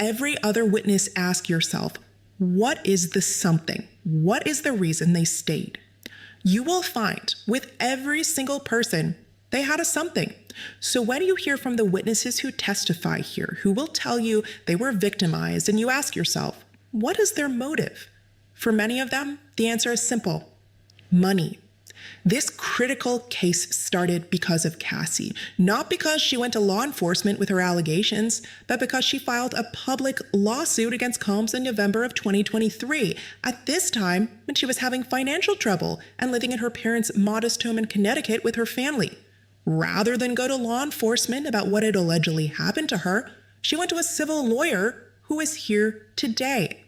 every other witness, ask yourself, what is the something? What is the reason they stayed? You will find with every single person, they had a something. So when you hear from the witnesses who testify here, who will tell you they were victimized, and you ask yourself, what is their motive? For many of them, the answer is simple: money. This critical case started because of Cassie, not because she went to law enforcement with her allegations, but because she filed a public lawsuit against Combs in November of 2023, at this time when she was having financial trouble and living in her parents' modest home in Connecticut with her family. Rather than go to law enforcement about what had allegedly happened to her, she went to a civil lawyer who is here today.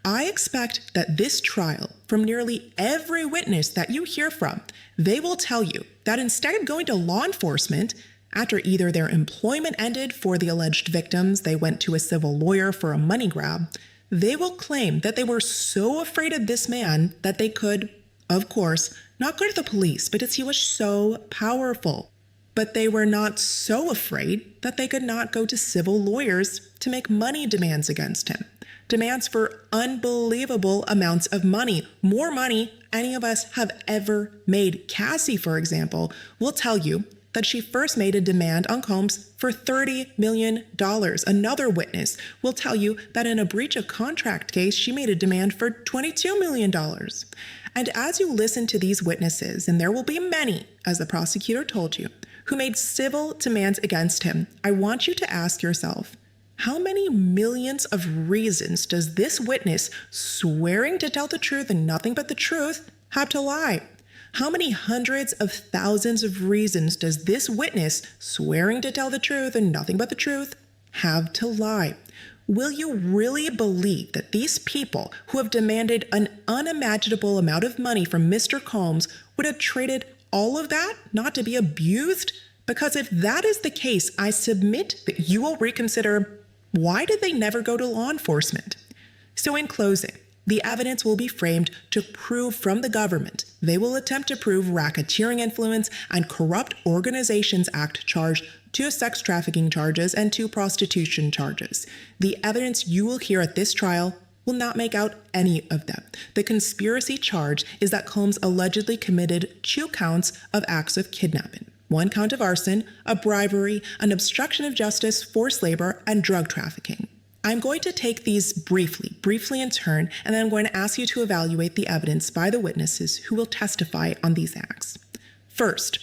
I expect that this trial, from nearly every witness that you hear from, they will tell you that instead of going to law enforcement, after either their employment ended for the alleged victims, they went to a civil lawyer for a money grab, they will claim that they were so afraid of this man that they could, of course, not go to the police because he was so powerful. But they were not so afraid that they could not go to civil lawyers to make money demands against him. Demands for unbelievable amounts of money, more money any of us have ever made. Cassie, for example, will tell you that she first made a demand on Combs for $30 million. Another witness will tell you that in a breach of contract case, she made a demand for $22 million. And as you listen to these witnesses, and there will be many, as the prosecutor told you, who made civil demands against him, I want you to ask yourself, how many millions of reasons does this witness, swearing to tell the truth and nothing but the truth, have to lie? How many hundreds of thousands of reasons does this witness, swearing to tell the truth and nothing but the truth, have to lie? Will you really believe that these people who have demanded an unimaginable amount of money from Mr. Combs would have traded all of that not to be abused? Because if that is the case, I submit that you will reconsider, why did they never go to law enforcement? So in closing, the evidence will be framed to prove from the government. They will attempt to prove racketeering influence and Corrupt Organizations Act charge, 2 sex trafficking charges, and 2 prostitution charges. The evidence you will hear at this trial will not make out any of them. The conspiracy charge is that Combs allegedly committed 2 counts of acts of kidnapping. 1 count of arson, a bribery, an obstruction of justice, forced labor, and drug trafficking. I'm going to take these briefly in turn, and then I'm going to ask you to evaluate the evidence by the witnesses who will testify on these acts. First,